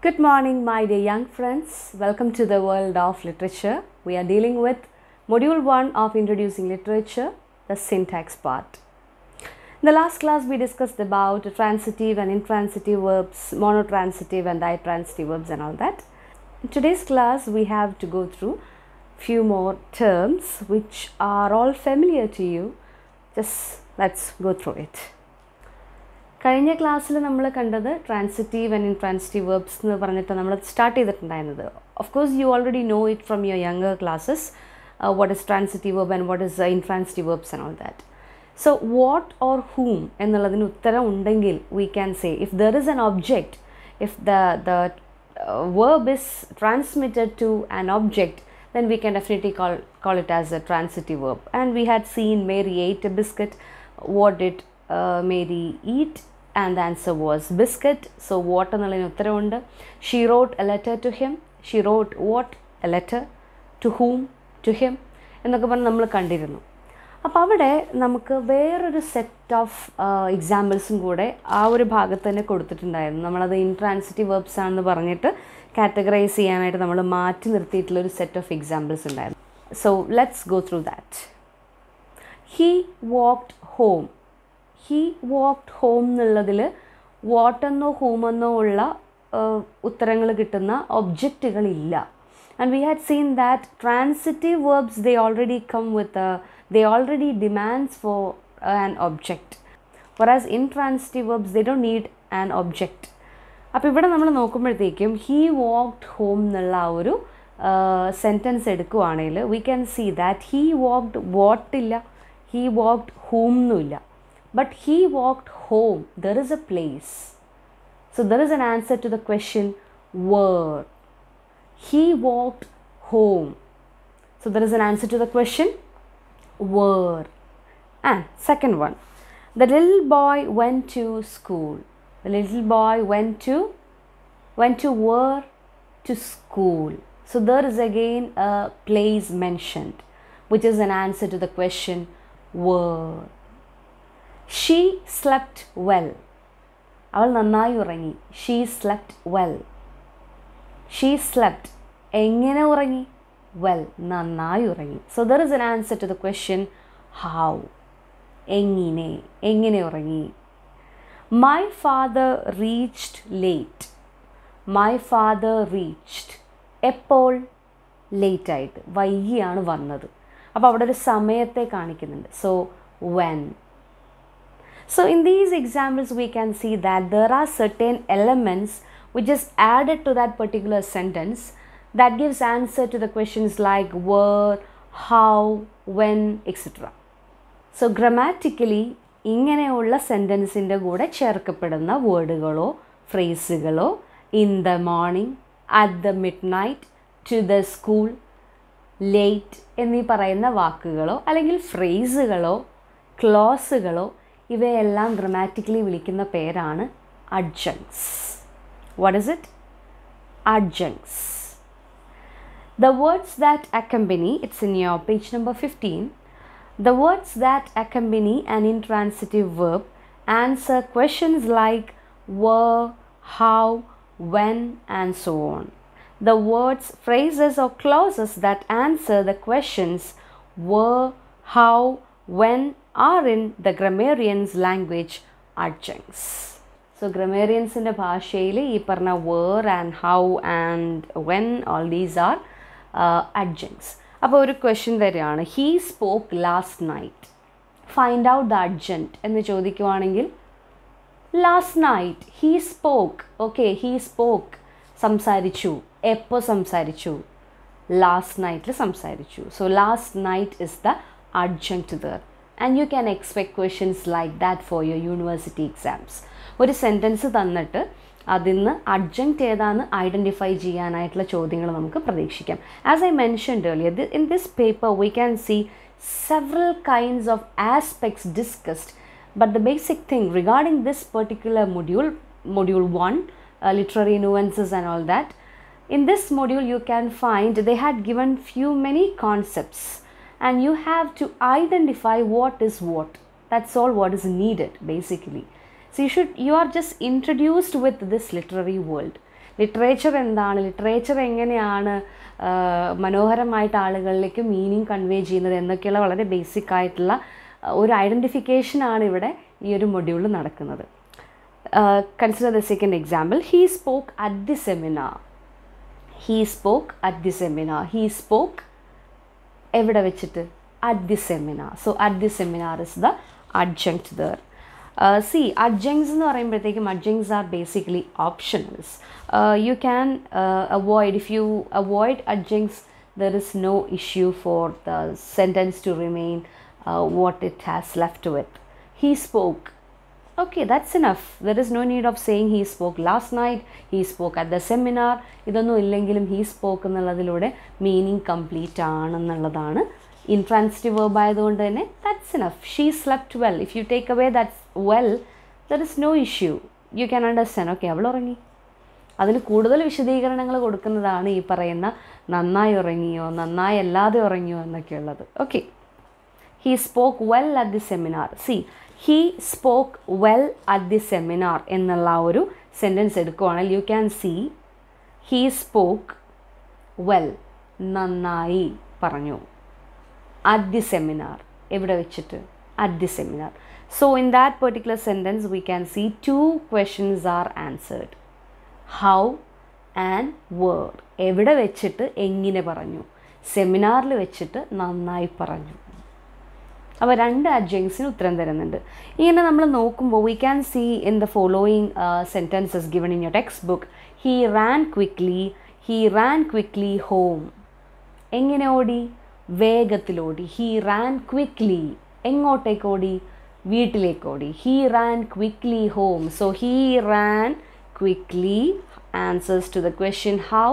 Good morning, my dear young friends. Welcome to the world of literature. We are dealing with Module 1 of Introducing Literature, the syntax part. In the last class, we discussed about transitive and intransitive verbs, monotransitive and ditransitive verbs and all that. In today's class, we have to go through few more terms which are all familiar to you. Just let's go through it. കഴിഞ്ഞ ക്ലാസ്സിൽ നമ്മൾ കണ്ടത് transitive and intransitive verbs എന്ന് പറഞ്ഞിട്ട് നമ്മൾ start ചെയ്തിട്ടുണ്ടായിരുന്നത്. Of course you already know it from your younger classes what is transitive verb and what is intransitive verbs and all that. So what or whom എന്നുള്ളതിന് ഉത്തരം ഉണ്ടെങ്കിൽ we can say if there is an object, if the verb is transmitted to an object, then we can definitely call it as a transitive verb. And we had seen Mary ate a biscuit. What did Mary eat? And the answer was biscuit. So what എന്നുള്ളതിന് ഉത്തരവുണ്ട്. She wrote a letter to him. She wrote what? A letter. To whom? To him. എന്നൊക്കെ പറഞ്ഞ് നമ്മൾ കണ്ടിരുന്നു. അപ്പോൾ അവിടെ നമുക്ക് വേറൊരു set of എക്സാമ്പിൾസും കൂടെ ആ ഒരു ഭാഗത്ത് തന്നെ കൊടുത്തിട്ടുണ്ടായിരുന്നു. നമ്മളത് ഇൻട്രാൻസിറ്റീവ് വെർബ്സ് ആണെന്ന് പറഞ്ഞിട്ട് കാറ്റഗറൈസ് ചെയ്യാനായിട്ട് നമ്മൾ മാറ്റി നിർത്തിയിട്ടുള്ളൊരു സെറ്റ് ഓഫ് എക്സാമ്പിൾസ് ഉണ്ടായിരുന്നു. So let's go through that. He walked home. He walked home എന്നുള്ളതിൽ വാട്ടെന്നോ ഹൂമെന്നോ ഉള്ള ഉത്തരങ്ങൾ കിട്ടുന്ന ഒബ്ജക്റ്റുകളില്ല. And we had seen that transitive verbs, they already come with they already demands for an object, whereas intransitive verbs they don't need an object. അപ്പോൾ ഇവിടെ നമ്മൾ നോക്കുമ്പോഴത്തേക്കും he walked home എന്നുള്ള ആ ഒരു സെൻറ്റൻസ് എടുക്കുവാണെങ്കിൽ we can see that he walked what ഇല്ല, he walked whom എന്നുമില്ല, but he walked home. There is a place, so there is an answer to the question where. He walked home. So there is an answer to the question where. And second one, the little boy went to school. The little boy went to where? To school. So there is again a place mentioned, which is an answer to the question where. She slept well. അവൾ നന്നായി ഉറങ്ങി. She slept well. She slept. എങ്ങനെ ഉറങ്ങി? Well, നന്നായി ഉറങ്ങി. So there is an answer to the question how. എങ്ങനെ ഉറങ്ങി? My father reached late. My father reached. എപ്പോൾ? ലേറ്റ് ആയിട്ട്, വൈകിയാണ് വന്നത്. അപ്പോൾ അവിടെ ഒരു സമയത്തെ കാണിക്കുന്നുണ്ട്. So when. So in these examples we can see that there are certain elements which is added to that particular sentence that gives answer to the questions like where, how, when, etc. So grammatically ഇങ്ങനെയുള്ള സെൻറ്റൻസിൻ്റെ കൂടെ ചേർക്കപ്പെടുന്ന വേർഡുകളോ ഫ്രേസുകളോ in the morning, at the midnight, to the school, late എന്നീ പറയുന്ന വാക്കുകളോ അല്ലെങ്കിൽ ഫ്രേസുകളോ ക്ലോസുകളോ ഇവയെല്ലാം grammatically വിളിക്കുന്ന പേരാണ് adjuncts. What is it? Adjuncts. The words that accompany, it's in your page number 15. The words that accompany an intransitive verb answer questions like where, how, when, and so on. The words, phrases, or clauses that answer the questions where, how, when are in the grammarian's language adjuncts. So grammariansന്റെ ഭാഷയിൽ ഈ പറഞ്ഞ where and how and when all these are adjuncts. അപ്പോൾ ഒരു question തരികയാണ്, he spoke last night. Find out the adjunct എന്ന് ചോദിക്കുവാണെങ്കിൽ last night he spoke. Okay, he spoke. സംസാരിച്ചു. എപ്പോൾ സംസാരിച്ചു? ലാസ്റ്റ് നൈറ്റിൽ സംസാരിച്ചു. So last night is the adjunct there. And you can expect questions like that for your university exams. ഒരു sentence തന്നിട്ട് അതിന്ന് adjunct ഏതാന്ന് ഐഡൻറ്റിഫൈ ചെയ്യാനായിട്ടുള്ള ചോദ്യങ്ങൾ നമുക്ക് പ്രതീക്ഷിക്കാം. As I mentioned earlier, in this paper we can see several kinds of aspects discussed, but the basic thing regarding this particular module 1, literary nuances and all that, in this module you can find they had given many concepts and you have to identify what is what. That's all what is needed basically. So you are just introduced with this literary world. Literature എന്താണ്, literature എങ്ങനെയാണ് മനോഹരമായിട്ട് ആളുകളിലേക്ക് meaning convey ചെയ്യുന്നത് എന്നൊക്കെയുള്ള വളരെ basic ആയിട്ടുള്ള ഒരു ഐഡൻറ്റിഫിക്കേഷനാണ് ഇവിടെ ഈ ഒരു മൊഡ്യൂളിൽ നടക്കുന്നത്. Consider the second example. He spoke at the seminar. He spoke at the seminar. He spoke എവിടെ വെച്ചിട്ട്? at the seminar. So at the seminar is the adjunct there. See, adjuncts എന്ന് പറയുമ്പോഴത്തേക്കും adjuncts are basically optionals. You can avoid, if you avoid adjuncts, there is no issue for the sentence to remain what it has left with. He spoke. Okay, that's enough. There is no need of saying he spoke last night, he spoke at the seminar. ഇതൊന്നും ഇല്ലെങ്കിലും he spoke എന്നുള്ളതിലൂടെ meaning complete ആണെന്നുള്ളതാണ്. Intransitive verb ആയതുകൊണ്ട് തന്നെ that's enough. She slept well. If you take away that well, there is no issue. You can understand. Okay, അവൾ ഉറങ്ങി. അതിന് കൂടുതൽ വിശദീകരണങ്ങൾ കൊടുക്കുന്നതാണ് ഈ പറയുന്ന നന്നായി ഉറങ്ങിയോ നന്നായി അല്ലാതെ ഉറങ്ങിയോ എന്നൊക്കെയുള്ളത്. Okay, he spoke well at the seminar. See, he spoke well at the seminar എന്നുള്ള ഒരു സെൻറ്റൻസ് എടുക്കുവാണെങ്കിൽ you can see he spoke well, നന്നായി പറഞ്ഞു. at the seminar, എവിടെ വെച്ചിട്ട്? at the seminar. So in that particular sentence we can see two questions are answered. how and where. എവിടെ വെച്ചിട്ട് എങ്ങനെ പറഞ്ഞു? സെമിനാറിൽ വെച്ചിട്ട് നന്നായി പറഞ്ഞു. അപ്പോൾ രണ്ട് അഡ്ജങ്സിന് ഉത്തരം തരുന്നുണ്ട്. ഇങ്ങനെ നമ്മൾ നോക്കുമ്പോൾ we can see in the following sentences given in your textbook. he ran quickly home. എങ്ങനെ ഓടി? വേഗത്തിലോടി. he ran quickly. എങ്ങോട്ടേക്ക് ഓടി? വീട്ടിലേക്ക് ഓടി. he ran quickly home. So he ran quickly answers to the question how,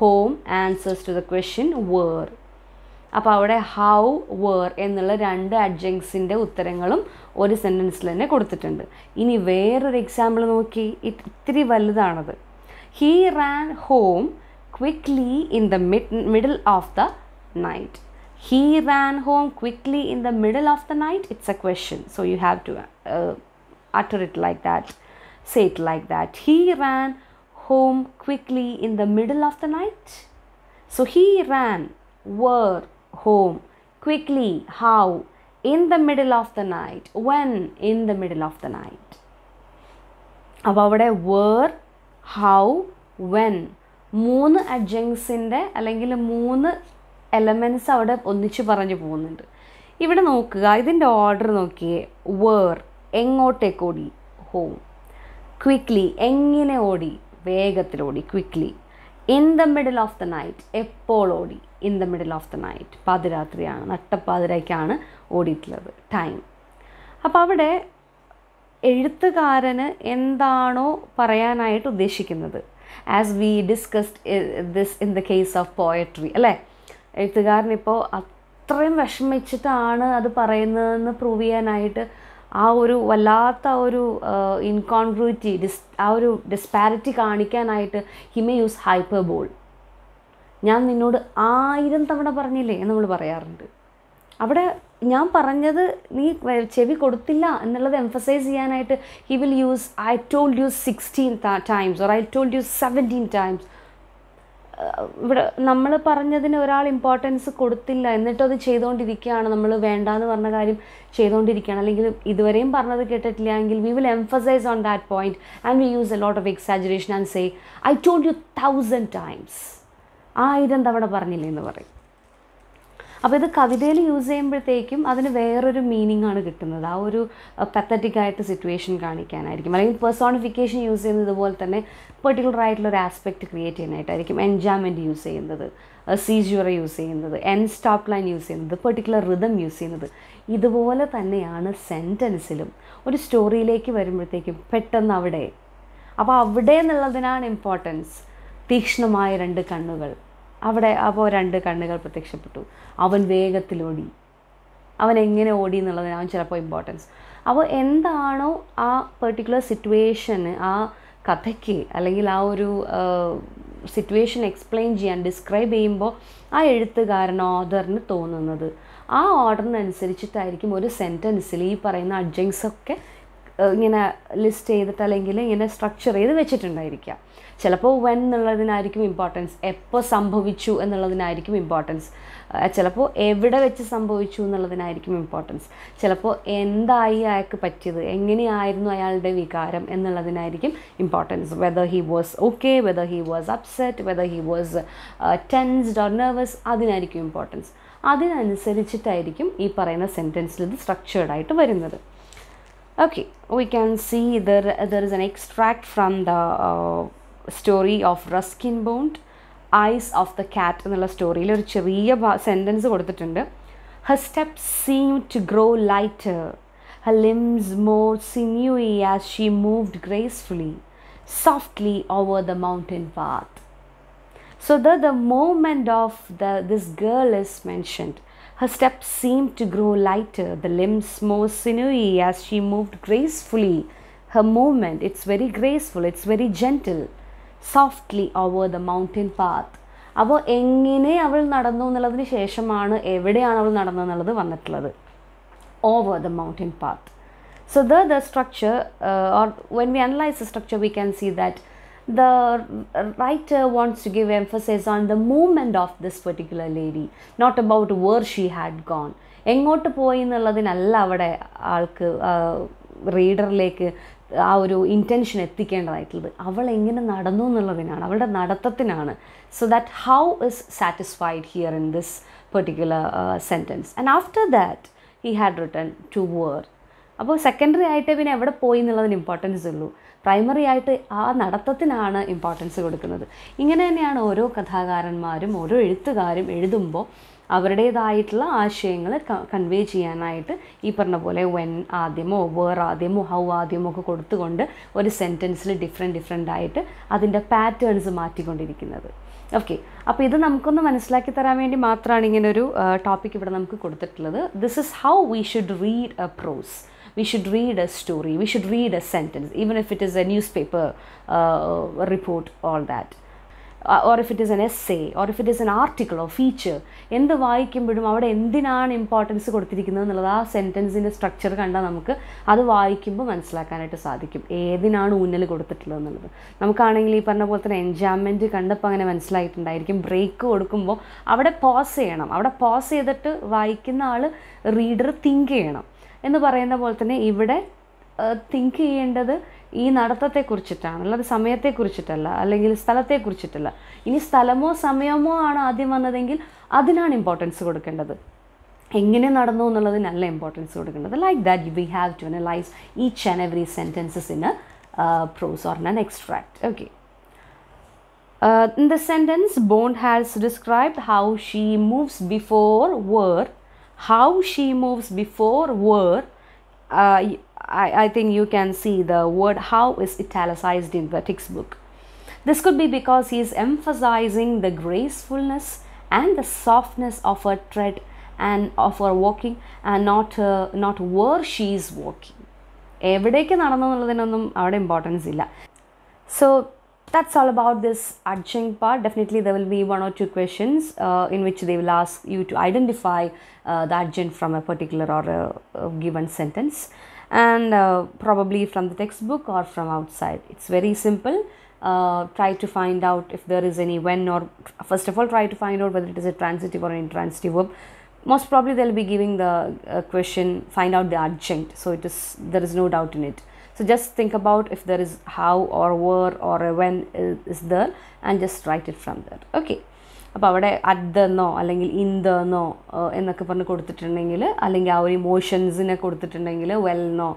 home answers to the question where. അപ്പോൾ അവിടെ how, where എന്നുള്ള രണ്ട് അഡ്ജങ്സിൻ്റെ ഉത്തരങ്ങളും ഒരു സെൻറ്റൻസിൽ തന്നെ കൊടുത്തിട്ടുണ്ട്. ഇനി വേറൊരു എക്സാമ്പിൾ നോക്കി, ഇത്തിരി വലുതാണത്. he ran home quickly in the middle of the night. he ran home quickly in the middle of the night. It's a question, so you have to utter it like that, say it like that. he ran home quickly in the middle of the night. So he ran where, home, quickly, how, in the middle of the night, when, in the middle of the night. അപ്പോൾ അവിടെ where, how, when മൂന്ന് അഡ്ജങ്സിൻ്റെ അല്ലെങ്കിൽ മൂന്ന് elements അവിടെ ഒന്നിച്ച് പറഞ്ഞു പോകുന്നുണ്ട്. ഇവിടെ നോക്കുക, ഇതിൻ്റെ ഓർഡർ നോക്കിയേ. വേർ, എങ്ങോട്ടേക്ക് ഓടി? ഹോം. ക്വിക്ക്ലി, എങ്ങനെ ഓടി? വേഗത്തിലോടി, quickly. In the middle of the night, എപ്പോൾ ഓടി? In the middle of the night, പാതിരാത്രിയാണ്, നട്ടപ്പാതിരയ്ക്കാണ് ഓടിയിട്ടുള്ളത്, ടൈം. അപ്പോൾ അവിടെ എഴുത്തുകാരന് എന്താണോ പറയാനായിട്ട് ഉദ്ദേശിക്കുന്നത്, as we discussed this in the case of poetry, അല്ലേ? എഴുത്തുകാരനിപ്പോൾ അത്രയും വിഷമിച്ചിട്ടാണ് അത് പറയുന്നതെന്ന് പ്രൂവ് ചെയ്യാനായിട്ട് ആ ഒരു വല്ലാത്ത ഒരു ഇൻകോൺഗ്രുവിറ്റി, ആ ഒരു ഡിസ്പാരിറ്റി കാണിക്കാനായിട്ട് ഹി മേ യൂസ് ഹൈപ്പർബോൾ. ഞാൻ നിന്നോട് 1000 തവണ പറഞ്ഞില്ലേ എന്ന് നമ്മൾ പറയാറുണ്ട്. അവിടെ ഞാൻ പറഞ്ഞത് നീ ചെവി കൊടുത്തില്ല എന്നുള്ളത് എംഫസൈസ് ചെയ്യാനായിട്ട് he will use I told U 16 times or I told you 17 times. ഇവിടെ നമ്മൾ പറഞ്ഞതിന് ഒരാൾ ഇമ്പോർട്ടൻസ് കൊടുത്തില്ല, എന്നിട്ടത് ചെയ്തുകൊണ്ടിരിക്കുകയാണ്, നമ്മൾ വേണ്ടാന്ന് പറഞ്ഞ കാര്യം ചെയ്തുകൊണ്ടിരിക്കുകയാണ്, അല്ലെങ്കിൽ ഇതുവരെയും പറഞ്ഞത് കേട്ടിട്ടില്ല എങ്കിൽ we will emphasise on that point and we use a lot of exaggeration and say I told you 1000 times. 1000 തവണ പറഞ്ഞില്ലേ എന്ന് പറയും. അപ്പോൾ ഇത് കവിതയിൽ യൂസ് ചെയ്യുമ്പോഴത്തേക്കും അതിന് വേറൊരു മീനിങ് ആണ് കിട്ടുന്നത്. ആ ഒരു പത്തറ്റിക് ആയിട്ട് സിറ്റുവേഷൻ കാണിക്കാനായിരിക്കും. അല്ലെങ്കിൽ പേഴ്സോണിഫിക്കേഷൻ യൂസ് ചെയ്യുന്നത് ഇതുപോലെ തന്നെ പെർട്ടിക്കുലർ ആയിട്ടുള്ളൊരു ആസ്പെക്റ്റ് ക്രിയേറ്റ് ചെയ്യാനായിട്ടായിരിക്കും. എൻജോയ്മെൻറ്റ് യൂസ് ചെയ്യുന്നത്, സീജ്യൂറ യൂസ് ചെയ്യുന്നത്, എൻ സ്റ്റോപ്പ് ലൈൻ യൂസ് ചെയ്യുന്നത്, പെർട്ടിക്കുലർ റിതം യൂസ് ചെയ്യുന്നത്. ഇതുപോലെ തന്നെയാണ് സെൻറ്റൻസിലും. ഒരു സ്റ്റോറിയിലേക്ക് വരുമ്പോഴത്തേക്കും പെട്ടെന്ന് അവിടെ, അപ്പോൾ അവിടെ എന്നുള്ളതിനാണ് ഇമ്പോർട്ടൻസ്. തീക്ഷ്ണമായ 2 കണ്ണുകൾ, അവിടെ അപ്പോൾ 2 കണ്ണുകൾ പ്രത്യക്ഷപ്പെട്ടു. അവൻ വേഗത്തിലോടി, അവൻ എങ്ങനെ ഓടി എന്നുള്ളതിനാണ് ചിലപ്പോൾ ഇമ്പോർട്ടൻസ്. അപ്പോൾ എന്താണോ ആ പെർട്ടിക്കുലർ സിറ്റുവേഷന്, ആ കഥയ്ക്ക് അല്ലെങ്കിൽ ആ ഒരു സിറ്റുവേഷൻ എക്സ്പ്ലെയിൻ ചെയ്യാൻ, ഡിസ്ക്രൈബ് ചെയ്യുമ്പോൾ ആ എഴുത്തുകാരൻ, ഓഥറിന് തോന്നുന്നത്, ആ ഓർഡറിനനുസരിച്ചിട്ടായിരിക്കും ഒരു സെൻറ്റൻസിൽ ഈ പറയുന്ന അഡ്ജങ്സൊക്കെ ഇങ്ങനെ ലിസ്റ്റ് ചെയ്തിട്ട് അല്ലെങ്കിൽ ഇങ്ങനെ സ്ട്രക്ചർ ചെയ്ത് വെച്ചിട്ടുണ്ടായിരിക്കുക. ചിലപ്പോൾ വെൻ എന്നുള്ളതിനായിരിക്കും ഇമ്പോർട്ടൻസ്, എപ്പോൾ സംഭവിച്ചു എന്നുള്ളതിനായിരിക്കും ഇമ്പോർട്ടൻസ്, ചിലപ്പോൾ എവിടെ വെച്ച് സംഭവിച്ചു എന്നുള്ളതിനായിരിക്കും ഇമ്പോർട്ടൻസ്, ചിലപ്പോൾ എന്തായി അയാൾക്ക് പറ്റിയത്, എങ്ങനെയായിരുന്നു അയാളുടെ വികാരം എന്നുള്ളതിനായിരിക്കും importance. Whether he was okay, whether he was upset, whether he was tensed or nervous, അതിനായിരിക്കും ഇമ്പോർട്ടൻസ്. അതിനനുസരിച്ചിട്ടായിരിക്കും ഈ പറയുന്ന സെൻറ്റൻസിൽ ഇത് സ്ട്രക്ചേർഡായിട്ട് വരുന്നത്. Okay, we can see there is an extract from the story of Ruskin Bond, Eyes of the Cat എന്നുള്ള സ്റ്റോറിയിൽ ഒരു ചെറിയ sentence കൊടുത്തിട്ടുണ്ട്. Her steps seemed to grow lighter, her limbs more sinewy as she moved gracefully, softly over the mountain path. So the movement of this girl is mentioned. Her steps seemed to grow lighter, the limbs more sinewy as she moved gracefully. Her movement, it's very graceful, it's very gentle, softly over the mountain path. അപ്പോൾ എങ്ങനെ അവൾ നടന്നു എന്നുള്ളതിന് ശേഷമാണ് എവിടെയാണ് അവൾ നടന്നു എന്നുള്ളത് വന്നിട്ടുള്ളത്. Over the mountain path. So the structure, or when we analyze the structure, we can see that the writer wants to give emphasis on the movement of this particular lady, not about where she had gone. എങ്ങോട്ട് പോയി എന്നുള്ളതിനല്ല അവിടെ ആൾക്ക് റീഡറിലേക്ക് ആ ഒരു intention എത്തിക്കേണ്ടതായിട്ടുള്ളത്, അവൾ എങ്ങനെ നടന്നു എന്നുള്ളതിനാണ്, അവളുടെ നടത്തത്തിനാണ്. So that how is satisfied here in this particular sentence. And after that he had written to where. അപ്പോൾ സെക്കൻഡറി ആയിട്ട് പിന്നെ എവിടെ പോയി എന്നുള്ളതിന് ഇമ്പോർട്ടൻസ് ഉള്ളൂ, പ്രൈമറി ആയിട്ട് ആ നടത്തത്തിനാണ് ഇമ്പോർട്ടൻസ് കൊടുക്കുന്നത്. ഇങ്ങനെ തന്നെയാണ് ഓരോ കഥാകാരന്മാരും ഓരോ എഴുത്തുകാരും എഴുതുമ്പോൾ അവരുടേതായിട്ടുള്ള ആശയങ്ങൾ കൺവേ ചെയ്യാനായിട്ട് ഈ പറഞ്ഞ പോലെ വെൻ ആദ്യമോ വേർ ആദ്യമോ ഹൗ ആദ്യമോ ഒക്കെ കൊടുത്തുകൊണ്ട് ഒരു സെൻറ്റൻസിൽ ഡിഫറെൻ്റ് ആയിട്ട് അതിൻ്റെ പാറ്റേൺസ് മാറ്റിക്കൊണ്ടിരിക്കുന്നത്. ഓക്കെ, അപ്പോൾ ഇത് നമുക്കൊന്ന് മനസ്സിലാക്കി തരാൻ വേണ്ടി മാത്രമാണ് ഇങ്ങനൊരു ടോപ്പിക് ഇവിടെ നമുക്ക് കൊടുത്തിട്ടുള്ളത്. This is how we should read a prose. We should read a story, we should read a sentence, even if it is a newspaper report, all that. Or if it is an essay, or if it is an article or feature. എന്ത് വായിക്കുമ്പോഴും അവിടെ എന്തിനാണ് importance കൊടുത്തിരിക്കുന്നത് എന്നുള്ളത് ആ സെൻറ്റൻസിൻ്റെ structure കണ്ടാൽ നമുക്ക് അത് വായിക്കുമ്പോൾ മനസ്സിലാക്കാനായിട്ട് സാധിക്കും, ഏതിനാണ് ഊന്നൽ കൊടുത്തിട്ടുള്ളത് എന്നുള്ളത്. നമുക്കാണെങ്കിൽ ഈ പറഞ്ഞ പോലെ തന്നെ എൻജോയ്മെൻറ്റ് കണ്ടപ്പോൾ അങ്ങനെ മനസ്സിലായിട്ടുണ്ടായിരിക്കും. ബ്രേക്ക് കൊടുക്കുമ്പോൾ അവിടെ പോസ് ചെയ്യണം, അവിടെ പോസ് ചെയ്തിട്ട് വായിക്കുന്ന ആൾ റീഡർ തിങ്ക് ചെയ്യണം എന്ന് പറയുന്ന പോലെ തന്നെ ഇവിടെ തിങ്ക് ചെയ്യേണ്ടത് ഈ നടത്തത്തെക്കുറിച്ചിട്ടാണ്, അല്ലാതെ സമയത്തെക്കുറിച്ചിട്ടല്ല, അല്ലെങ്കിൽ സ്ഥലത്തെക്കുറിച്ചിട്ടല്ല. ഇനി സ്ഥലമോ സമയമോ ആണ് ആദ്യം വന്നതെങ്കിൽ അതിനാണ് ഇമ്പോർട്ടൻസ് കൊടുക്കേണ്ടത്, എങ്ങനെ നടന്നു എന്നുള്ളതിനല്ല ഇമ്പോർട്ടൻസ് കൊടുക്കേണ്ടത്. Like that we have to analyse each and every sentences in a prose or an extract. Okay. In the sentence, Bond has described how she moves before were. How she moves before were. I think you can see the word how is italicized in the textbook. This could be because he is emphasizing the gracefulness and the softness of her tread and of her walking, and not where she is walking. എവിടേക്ക് നടന്നു എന്നുള്ളതിനൊന്നും അവിടെ importance ഇല്ല. So that's all about this adjunct part. Definitely there will be one or two questions in which they will ask you to identify the adjunct from a particular or a given sentence, and probably from the textbook or from outside. It's very simple. Try to find out if there is any when, or first of all try to find out whether it is a transitive or an intransitive verb. Most probably they'll be giving the question, find out the adjunct, so there is no doubt in it. So just think about if there is how or were or a when is there, and just write it from there. Okay, അപ്പോൾ അവിടെ അതെന്നോ അല്ലെങ്കിൽ ഇന്തെന്നോ എന്നൊക്കെ പറഞ്ഞ് കൊടുത്തിട്ടുണ്ടെങ്കിൽ, അല്ലെങ്കിൽ ആ ഒരു ഇമോഷൻസിനെ കൊടുത്തിട്ടുണ്ടെങ്കിൽ വെൽന്നോ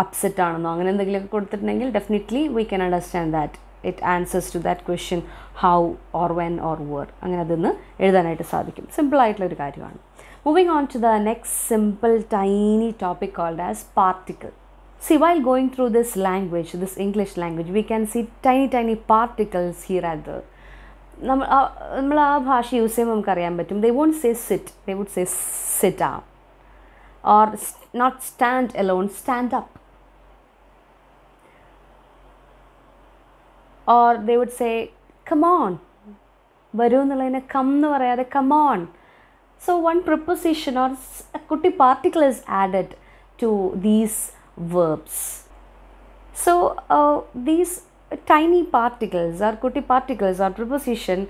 അപ്സെറ്റ് ആണെന്നോ അങ്ങനെ എന്തെങ്കിലുമൊക്കെ കൊടുത്തിട്ടുണ്ടെങ്കിൽ definitely we can understand that it answers to that question how or when or where. അങ്ങനെ അതൊന്ന് എഴുതാനായിട്ട് സാധിക്കും. സിമ്പിളായിട്ടുള്ളൊരു കാര്യമാണ്. Moving on to the next simple tiny topic called as particle. See, while going through this language, this English language, we can see tiny particles here and there. നമ്മൾ ആ ഭാഷ use ചെയ്യുമ്പോൾ നമുക്കറിയാൻ പറ്റും. They won't say sit, they would say sit down, or not stand alone, stand up, or they would say come on, വരൂ എന്നുള്ളതിനെ come എന്ന് പറയാതെ come on. So one preposition or a കുട്ടി particle is added to these verbs. So these tiny particles or kuti particles or preposition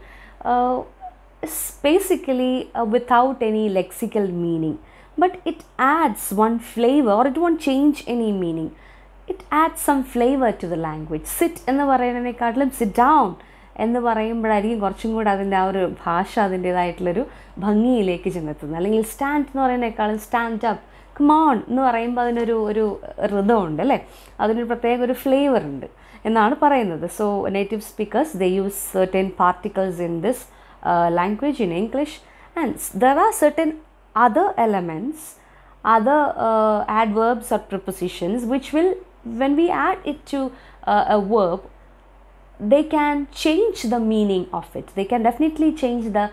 is basically without any lexical meaning, but it adds one flavor, or it won't change any meaning. It adds some flavor to the language. Sit എന്ന് പറയുന്നതിനെക്കാട്ടിലും sit down എന്ന് പറയുമ്പോഴായിരിക്കും കുറച്ചും കൂടെ അതിൻ്റെ ആ ഒരു ഭാഷ അതിൻ്റേതായിട്ടുള്ളൊരു ഭംഗിയിലേക്ക് ചെന്നെത്തുന്നത്. അല്ലെങ്കിൽ stand എന്ന് പറയുന്നതിനേക്കാളും സ്റ്റാൻഡ് അപ്പ്, കം ഓൺ എന്ന് പറയുമ്പോൾ അതിനൊരു ഋതമുണ്ട് അല്ലേ, അതിനൊരു പ്രത്യേക ഒരു ഫ്ലേവർ ഉണ്ട് എന്നാണ് പറയുന്നത്. So native speakers they use certain particles in this language in English, and there are certain other elements, other adverbs or prepositions which will, when we add it to a verb, they can change the meaning of it. They can definitely change the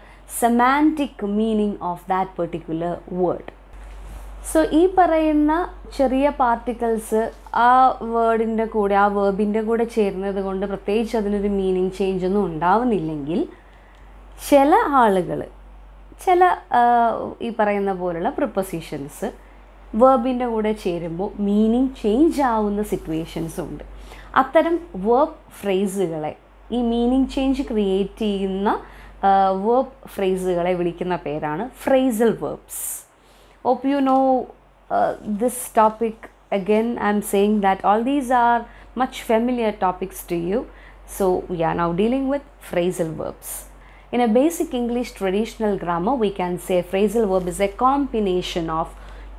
semantic meaning of that particular word. So ഈ പറയുന്ന ചെറിയ particles ആ വേർഡിൻ്റെ കൂടെ, ആ വേർബിൻ്റെ കൂടെ ചേരുന്നത് കൊണ്ട് പ്രത്യേകിച്ച് അതിനൊരു മീനിങ് ചേഞ്ച് ഒന്നും ഉണ്ടാവുന്നില്ലെങ്കിൽ, ചില ആളുകൾ ചില ഈ പറയുന്ന പോലുള്ള പ്രിപ്പൊസിഷൻസ് വേർബിൻ്റെ കൂടെ ചേരുമ്പോൾ മീനിങ് ചേഞ്ച് ആവുന്ന സിറ്റുവേഷൻസും ഉണ്ട്. അത്തരം വേർബ് ഫ്രേസുകളെ, ഈ മീനിങ് ചേഞ്ച് ക്രിയേറ്റ് ചെയ്യുന്ന വേർബ് ഫ്രേസുകളെ വിളിക്കുന്ന പേരാണ് phrasal verbs. Hope you know this topic. Again, I'm saying that all these are much familiar topics to you. So we are now dealing with phrasal verbs. In a basic English traditional grammar, we can say a phrasal verb is a combination of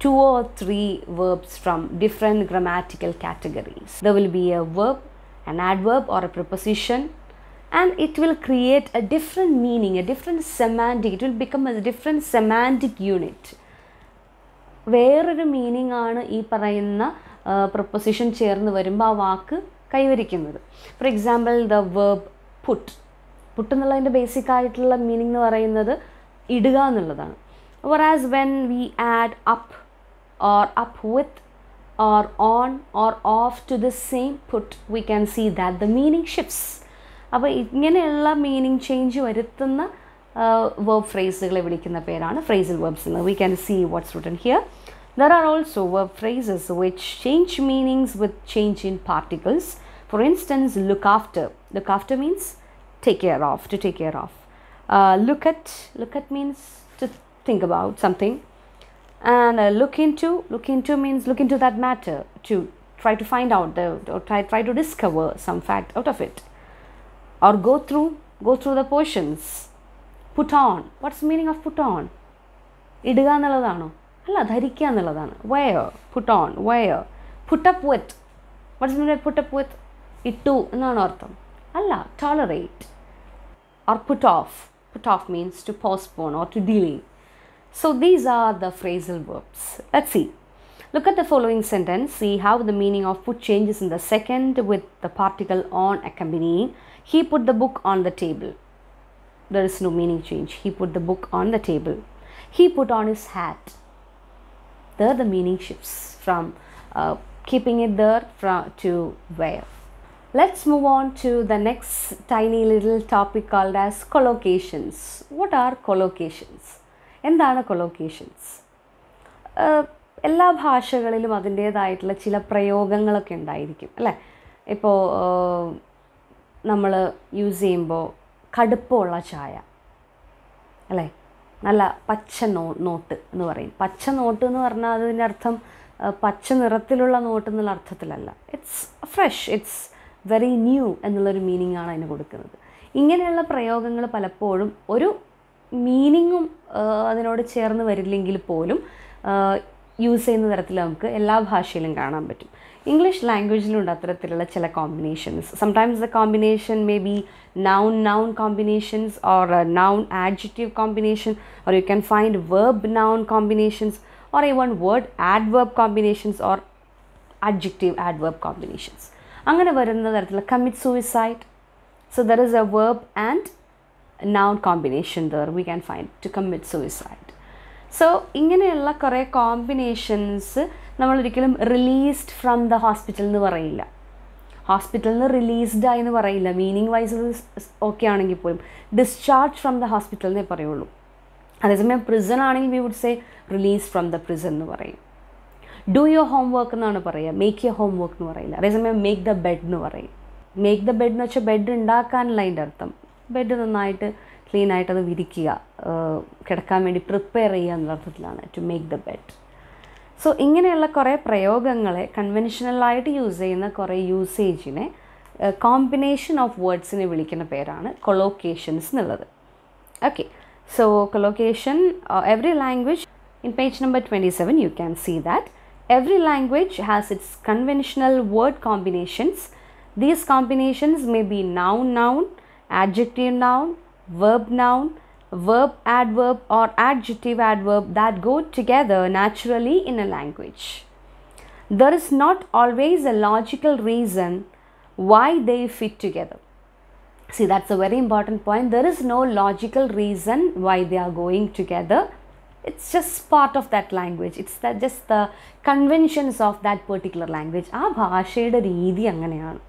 2 or 3 verbs from different grammatical categories. There will be a verb, an adverb or a preposition, and it will create a different meaning, a different semantic. It will become a different semantic unit. വേറൊരു meaning ആണ് ഈ പറയുന്ന proposition ചേർന്ന് വരുമ്പോൾ ആ വാക്ക് കൈവരിക്കുന്നത്. For example the verb put. Put എന്നുള്ളതിൻ്റെ ബേസിക് ആയിട്ടുള്ള മീനിങ് എന്ന് പറയുന്നത് ഇടുക എന്നുള്ളതാണ്. whereas when we add up or up with or on or off to the same put, we can see that the meaning shifts. അപ്പോൾ ഇങ്ങനെയുള്ള meaning change വരുത്തുന്ന verb ഫ്രേസുകളെ വിളിക്കുന്ന പേരാണ് phrasal verbs എന്ന്. We can see what's written here. There are also verb phrases which change meanings with change in particles. For instance, look after. Look after means take care of, to take care of. Look at means to think about something. And look into means look into that matter, to try to find out, or try to discover some fact out of it. Or go through the portions. Put on. What's the meaning of put on? ഇടുക എന്നുള്ളതാണോ? അല്ല, ധരിക്കുക എന്നുള്ളതാണ്. wear, put on, wear. Put up with. What's the meaning of put up with? ഇട്ടു എന്നാണ് അർത്ഥം. അല്ല, tolerate. Or put off. Put off means to postpone or to delay. So these are the phrasal verbs. Let's see. Look at the following sentence. See how the meaning of put changes in the second with the particle on accompanying. He put the book on the table. There is no meaning change. He put the book on the table. He put on his hat. There the meaning shifts from keeping it there to wear. Let's move on to the next tiny little topic called as collocations. What are collocations? എന്താണ് collocations? എല്ലാ ഭാഷകളിലും അതിൻ്റേതായിട്ടുള്ള ചില പ്രയോഗങ്ങളൊക്കെ ഉണ്ടായിരിക്കും അല്ലേ. ഇപ്പോൾ നമ്മൾ use ചെയ്യുമ്പോൾ കടുപ്പമുള്ള ചായ അല്ലേ, നല്ല പച്ച നോട്ട് എന്ന് പറയും. പച്ച നോട്ട് എന്ന് പറഞ്ഞാൽ അതിൻ്റെ അർത്ഥം പച്ച നിറത്തിലുള്ള നോട്ട് എന്നുള്ള അർത്ഥത്തിലല്ല. It's fresh, it's very new എന്നുള്ളൊരു മീനിങ് ആണ് അതിന് കൊടുക്കുന്നത്. ഇങ്ങനെയുള്ള പ്രയോഗങ്ങൾ പലപ്പോഴും ഒരു മീനിങ്ങും അതിനോട് ചേർന്ന് വരില്ലെങ്കിൽ പോലും യൂസ് ചെയ്യുന്ന തരത്തിൽ നമുക്ക് എല്ലാ ഭാഷയിലും കാണാൻ പറ്റും. ഇംഗ്ലീഷ് ലാംഗ്വേജിലുണ്ട് അത്തരത്തിലുള്ള ചില combinations. Sometimes the combination may be noun combinations or noun adjective combination, or you can find verb noun combinations, or even word adverb combinations or adjective adverb combinations. അങ്ങനെ വരുന്ന തരത്തിലുള്ള commit suicide. So there is a verb and noun combination there we can find to commit suicide. So ഇങ്ങനെയുള്ള കുറേ combinations നമ്മൾ ഒരിക്കലും released from the hospital എന്ന് പറയില്ല, ഹോസ്പിറ്റലിൽ നിന്ന് റിലീസ്ഡ് ആയി എന്ന് പറയില്ല. മീനിങ് വൈസ് ഓക്കെ ആണെങ്കിൽ പോലും ഡിസ്ചാർജ് ഫ്രം ദ ഹോസ്പിറ്റൽ എന്നേ പറയുള്ളൂ. അതേസമയം പ്രിസൺ ആണെങ്കിൽ we would say release from the prison എന്ന് പറയും. ഡു യുവർ ഹോം വർക്ക് എന്നാണ് പറയുക, മേക്ക് യുവർ ഹോം വർക്ക് എന്ന് പറയില്ല. അതേസമയം മേക്ക് ദ ബെഡ് എന്ന് പറയും. മേക്ക് ദ ബെഡ് എന്ന് വെച്ചാൽ ബെഡ് ഉണ്ടാക്കാനുള്ള അതിൻ്റെ അർത്ഥം. ബെഡ് നന്നായിട്ട് ക്ലീൻ ആയിട്ട് അത് വിരിക്കുക, കിടക്കാൻ വേണ്ടി പ്രിപ്പയർ ചെയ്യുക എന്നുള്ള അർത്ഥത്തിലാണ് to make the bed. So ഇങ്ങനെയുള്ള കുറേ പ്രയോഗങ്ങളെ, കൺവെൻഷനലായിട്ട് യൂസ് ചെയ്യുന്ന കുറേ യൂസേജിനെ കോമ്പിനേഷൻ ഓഫ് വേർഡ്സിനെ വിളിക്കുന്ന പേരാണ് കൊളോക്കേഷൻസ് എന്നുള്ളത്. Okay, so collocation, every language, in page number 27 you can see that every language has its conventional word combinations. These combinations may be noun noun, adjective noun, verb noun, verb adverb or adjective adverb that go together naturally in a language. There is not always a logical reason why they fit together. See, that's a very important point. There is no logical reason why they are going together. It's just part of that language. It's just the conventions of that particular language. ആ ഭാഷയുടെ രീതി അങ്ങനെയാണ്.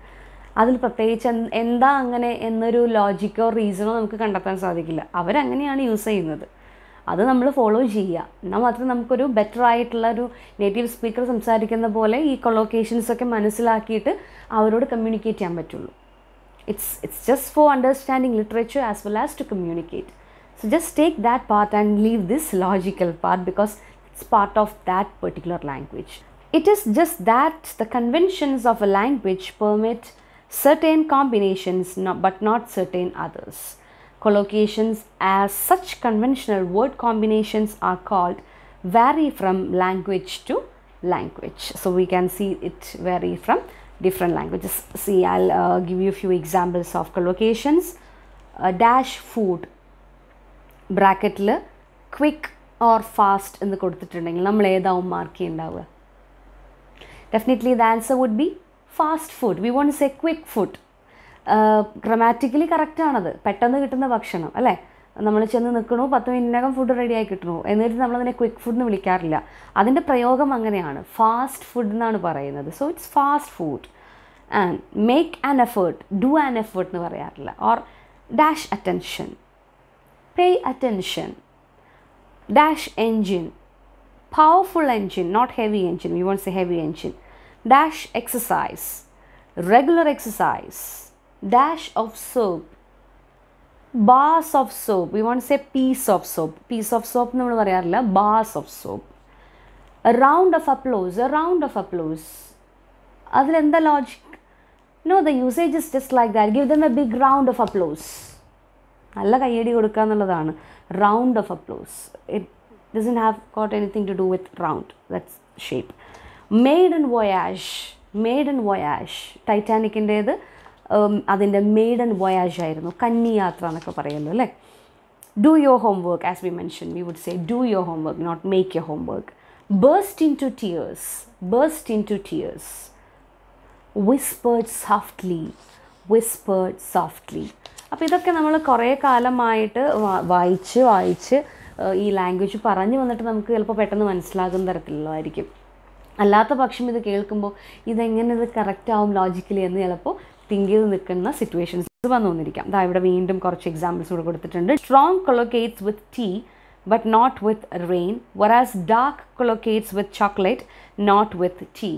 അതിൽ പ്രത്യേകിച്ച് എന്താ അങ്ങനെ എന്നൊരു ലോജിക്കോ റീസണോ നമുക്ക് കണ്ടെത്താൻ സാധിക്കില്ല. അവരങ്ങനെയാണ് യൂസ് ചെയ്യുന്നത്, അത് നമ്മൾ ഫോളോ ചെയ്യുക. എന്നാൽ മാത്രമേ നമുക്കൊരു ബെറ്റർ ആയിട്ടുള്ള ഒരു നേറ്റീവ് സ്പീക്കർ സംസാരിക്കുന്ന പോലെ ഈ കൊളോക്കേഷൻസൊക്കെ മനസ്സിലാക്കിയിട്ട് അവരോട് കമ്മ്യൂണിക്കേറ്റ് ചെയ്യാൻ പറ്റുള്ളൂ. It's just for understanding literature as well as to communicate. So just take that part and leave this logical part because it's part of that particular language. It is just that the conventions of a language permit certain combinations but not certain others. Collocations as such conventional word combinations are called vary from language to language. So we can see it vary from different languages. See, I'll give you a few examples of collocations. Dash food ബ്രാക്കറ്റിൽ quick or fast എന്ന് കൊടുത്തിട്ടുണ്ടെങ്കിൽ നമ്മൾ ഏതാവും mark ചെയ്യുന്നുണ്ടാവുക? Definitely the answer would be fast food. We won't say quick food. Grammatically കറക്റ്റാണത്, പെട്ടെന്ന് കിട്ടുന്ന ഭക്ഷണം അല്ലേ. നമ്മൾ ചെന്ന് നിൽക്കണു, 10 മിനിറ്റിനകം ഫുഡ് റെഡിയായി കിട്ടണു, എന്നിട്ട് നമ്മളതിനെ ക്വിക്ക് ഫുഡ് എന്ന് വിളിക്കാറില്ല. അതിൻ്റെ പ്രയോഗം അങ്ങനെയാണ്, ഫാസ്റ്റ് ഫുഡ് എന്നാണ് പറയുന്നത്. So it's fast food. And make an effort, do an effort എന്ന് പറയാറില്ല. Or dash attention, pay attention. Dash engine, powerful engine, not heavy engine. We won't say heavy engine. Dash exercise, regular exercise. Dash of soap, bars of soap. We want to say piece of soap. Piece of soap നമ്മൾ പറയാറില്ല, bars of soap. A round of applause, a round of applause. അതിലെന്താ logic? No, the usage is just like that. Give them a big round of applause. നല്ല കയ്യടി കൊടുക്കുക എന്നുള്ളതാണ് round of applause. It doesn't have got anything to do with round. That's shape. Maiden voyage, maiden voyage. ടൈറ്റാനിക്കിൻ്റേത് അതിൻ്റെ maiden voyage ആയിരുന്നു, കന്നി യാത്ര എന്നൊക്കെ പറയുമല്ലോ അല്ലേ. Do your homework, as we mention we would say do your homework, not make your homework. Burst into tears, burst into tears. Whispered softly, whispered softly. അപ്പോൾ ഇതൊക്കെ നമ്മൾ കുറേ കാലമായിട്ട് വായിച്ച് ഈ language പറഞ്ഞു വന്നിട്ട് നമുക്ക് ചിലപ്പോൾ പെട്ടെന്ന് മനസ്സിലാകുന്ന തരത്തിലുള്ളതായിരിക്കും. അല്ലാത്ത പക്ഷം ഇത് കേൾക്കുമ്പോൾ ഇതെങ്ങനെ ഇത് കറക്റ്റ് ആവും ലോജിക്കലി എന്ന് ചിലപ്പോൾ തിങ്ക് ചെയ്ത് നിൽക്കുന്ന സിറ്റുവേഷൻസ് വന്നു വന്നിരിക്കാം. അതാ ഇവിടെ വീണ്ടും കുറച്ച് എക്സാമ്പിൾസ് കൂടെ കൊടുത്തിട്ടുണ്ട്. Strong collocates with tea but not with rain, whereas dark collocates with chocolate not with tea.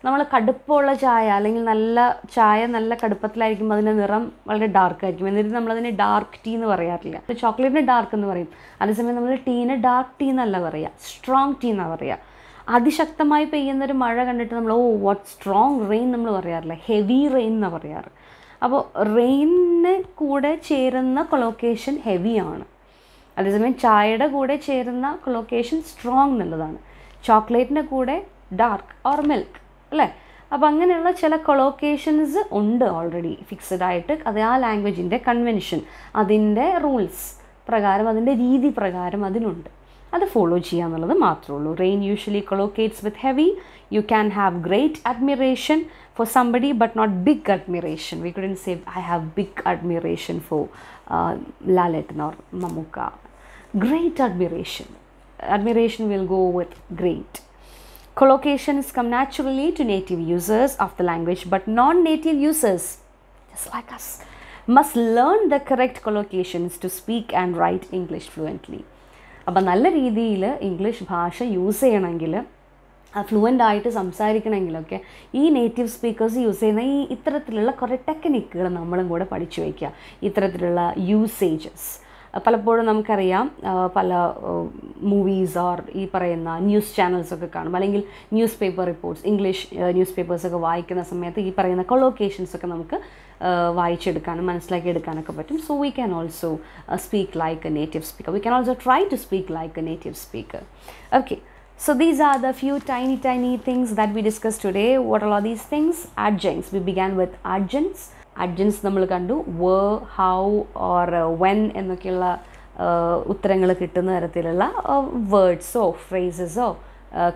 നമ്മൾ കടുപ്പമുള്ള ചായ അല്ലെങ്കിൽ നല്ല ചായ നല്ല കടുപ്പത്തിലായിരിക്കും, അതിൻ്റെ നിറം വളരെ ഡാർക്ക് ആയിരിക്കും, എന്നിട്ട് നമ്മളതിന് ഡാർക്ക് ടീ എന്ന് പറയാറില്ല. ചോക്ലേറ്റിന് ഡാർക്ക് എന്ന് പറയും, അതേസമയം നമ്മൾ ടീന് ഡാർക്ക് ടീ എന്നല്ല പറയുക, സ്ട്രോങ് ടീ എന്നാണ് പറയുക. അതിശക്തമായി പെയ്യുന്നൊരു മഴ കണ്ടിട്ട് നമ്മൾ വാട്ട് സ്ട്രോങ് റെയിൻ നമ്മൾ പറയാറില്ല, ഹെവി റെയിൻ എന്നാണ് പറയാറ്. അപ്പോൾ റെയിനിന് കൂടെ ചേരുന്ന കൊളോക്കേഷൻ ഹെവിയാണ്, അതേസമയം ചായയുടെ കൂടെ ചേരുന്ന കൊളോക്കേഷൻ സ്ട്രോങ് എന്നുള്ളതാണ്. ചോക്ലേറ്റിൻ്റെ കൂടെ ഡാർക്ക് ഓർ മിൽക്ക് അല്ലേ. അപ്പോൾ അങ്ങനെയുള്ള ചില കൊളോക്കേഷൻസ് ഉണ്ട് ഓൾറെഡി ഫിക്സഡ് ആയിട്ട്. അത് ആ ലാംഗ്വേജിൻ്റെ കൺവെൻഷൻ, അതിൻ്റെ റൂൾസ് പ്രകാരം, അതിൻ്റെ രീതി പ്രകാരം അതിനുണ്ട്. അത് ഫോളോ ചെയ്യുക എന്നുള്ളത് മാത്രമേ ഉള്ളൂ. Rain usually collocates with heavy. You can have great admiration for somebody but not big admiration. We couldn't say I have big admiration for Lalettan or Mammukka. Great admiration, admiration will go with great. Collocations come naturally to native users of the language, but non-native users, just like us, must learn the correct collocations to speak and write English fluently. അപ്പോൾ നല്ല രീതിയിൽ English ഭാഷ use ചെയ്യണമെങ്കിൽ fluent ആയിട്ട് സംസാരിക്കണമെങ്കിലൊക്കെ ഈ native speakers use ചെയ്യുന്ന ഇത്തരത്തിലുള്ള കുറേ ടെക്നിക്കുകൾ നമ്മളും കൂടെ പഠിച്ചു വയ്ക്കുക. ഇത്തരത്തിലുള്ള യൂസേജസ് പലപ്പോഴും നമുക്കറിയാം, പല മൂവീസ് ഓർ ഈ പറയുന്ന ന്യൂസ് ചാനൽസൊക്കെ കാണും, അല്ലെങ്കിൽ newspaper reports, English news പേപ്പേഴ്സൊക്കെ വായിക്കുന്ന സമയത്ത് ഈ പറയുന്ന കൊളോക്കേഷൻസൊക്കെ നമുക്ക് വായിച്ചെടുക്കാനും മനസ്സിലാക്കി എടുക്കാനൊക്കെ പറ്റും. So we can also speak like a native speaker. We can also try to speak like a native speaker. Okay, so these are the few tiny things that we discussed today. What are all these things? Adjuncts. We began with adjuncts. Adjuncts നമ്മൾ കണ്ടു were, how or when എന്നൊക്കെയുള്ള ഉത്തരങ്ങൾ കിട്ടുന്ന തരത്തിലുള്ള വേർഡ്സോ ഫ്രേസസോ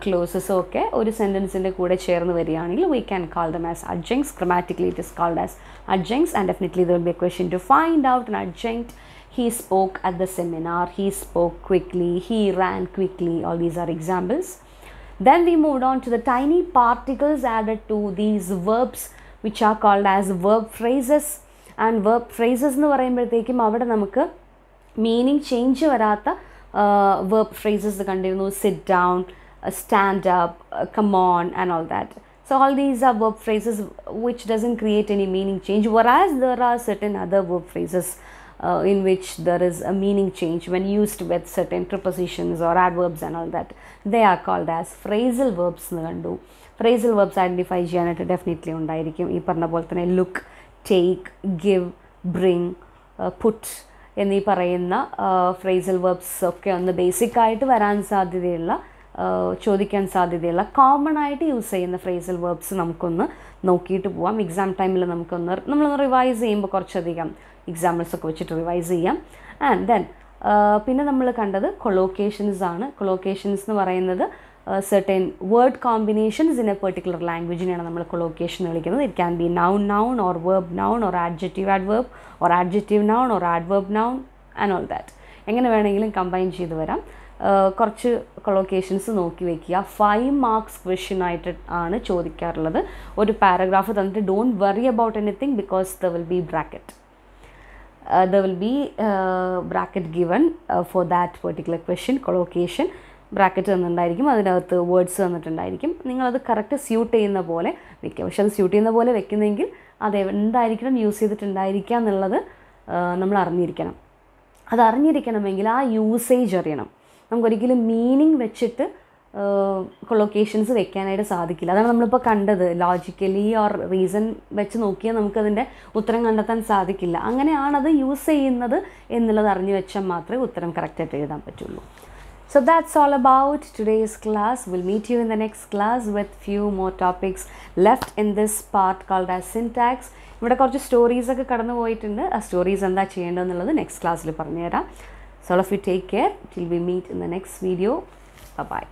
ക്ലോസസോ ഒക്കെ ഒരു സെൻറ്റൻസിൻ്റെ കൂടെ ചേർന്ന് വരികയാണെങ്കിൽ we can call them as adjuncts. Grammatically it is called as adjuncts, and definitely there will be a question to find out an adjunct. He spoke at the seminar, he spoke quickly, he ran quickly. All these are examples. Then we moved on to the tiny particles added to these verbs, which are called as verb phrases. And verb phrases എന്ന് പറയുമ്പോഴത്തേക്കും അവിടെ നമുക്ക് meaning change വരാത്ത verb phrases കണ്ടിരുന്നു. Sit down, stand up, come on and all that. So all these are verb phrases which doesn't create any meaning change, whereas there are certain other verb phrases in which there is a meaning change when used with certain prepositions or adverbs and all that. They are called as phrasal verbs എന്ന് കണ്ടു. Phrasal verbs identify ചെയ്യാനായിട്ട് definitely ഉണ്ടായിരിക്കും. ഈ പറഞ്ഞ പോലെ തന്നെ look, take, give, bring, put എന്നീ പറയുന്ന ഫ്രേസൽ വെർബ്സ് ഒക്കെ ഒന്ന് ബേസിക്കായിട്ട് വരാൻ സാധ്യതയുള്ള, ചോദിക്കാൻ സാധ്യതയുള്ള, കോമൺ ആയിട്ട് യൂസ് ചെയ്യുന്ന ഫ്രേസൽ വെർബ്സ് നമുക്കൊന്ന് നോക്കിയിട്ട് പോവാം. എക്സാം ടൈമിൽ നമ്മളൊന്ന് റിവൈസ് ചെയ്യുമ്പോൾ കുറച്ചധികം എക്സാമ്പിൾസ് ഒക്കെ വെച്ചിട്ട് റിവൈസ് ചെയ്യാം. ആൻഡ് ദെൻ പിന്നെ നമ്മൾ കണ്ടത് കൊളോക്കേഷൻസ് ആണ്. കൊളോക്കേഷൻസ് എന്ന് പറയുന്നത് certain word combinations in a particular languageനെയാണ് നമ്മൾ കൊളോക്കേഷൻ വിളിക്കുന്നത്. It can be noun or verb noun or adjective adverb or adjective noun or adverb noun and all that. എങ്ങനെ വേണമെങ്കിലും കമ്പൈൻ ചെയ്ത് വരാം. കുറച്ച് കൊളോക്കേഷൻസ് നോക്കി വയ്ക്കുക. 5 മാർക്സ് ക്വസ്റ്റ്യൻ ആയിട്ട് ആണ് ചോദിക്കാറുള്ളത്. ഒരു പാരഗ്രാഫ് തന്നിട്ട് don't worry about anything because there will be bracket. There will be bracket given for that particular question, collocation. Bracket തന്നിട്ടുണ്ടായിരിക്കും, അതിനകത്ത് വേർഡ്സ് തന്നിട്ടുണ്ടായിരിക്കും. നിങ്ങളത് കറക്റ്റ് സ്യൂട്ട് ചെയ്യുന്ന പോലെ വെക്കുക. പക്ഷെ അത് സ്യൂട്ട് ചെയ്യുന്ന പോലെ വെക്കുന്നെങ്കിൽ അത് എന്തായിരിക്കണം യൂസ് ചെയ്തിട്ടുണ്ടായിരിക്കുക എന്നുള്ളത് നമ്മൾ അറിഞ്ഞിരിക്കണം. അത് അറിഞ്ഞിരിക്കണമെങ്കിൽ ആ യൂസേജ് അറിയണം. നമുക്കൊരിക്കലും മീനിങ് വെച്ചിട്ട് കൊളോക്കേഷൻസ് വെക്കാനായിട്ട് സാധിക്കില്ല. അതാണ് നമ്മളിപ്പോൾ കണ്ടത്. ലോജിക്കലി ഓർ റീസൺ വെച്ച് നോക്കിയാൽ നമുക്കതിൻ്റെ ഉത്തരം കണ്ടെത്താൻ സാധിക്കില്ല. അങ്ങനെയാണത് യൂസ് ചെയ്യുന്നത് എന്നുള്ളത് അറിഞ്ഞു വെച്ചാൽ മാത്രമേ ഉത്തരം കറക്റ്റായിട്ട് എഴുതാൻ പറ്റുള്ളൂ. So that's all about today's class. We'll meet you in the next class with few more topics left in this part called as syntax. ഇവിടെ കുറച്ച് സ്റ്റോറീസ് ഒക്കെ കടന്നു പോയിട്ടുണ്ട്. ആ സ്റ്റോറീസ് എന്താ ചെയ്യേണ്ടതെന്നുള്ളത് നെക്സ്റ്റ് ക്ലാസ്സിൽ പറഞ്ഞുതരാം. So all of you take care till we meet in the next video. Bye bye.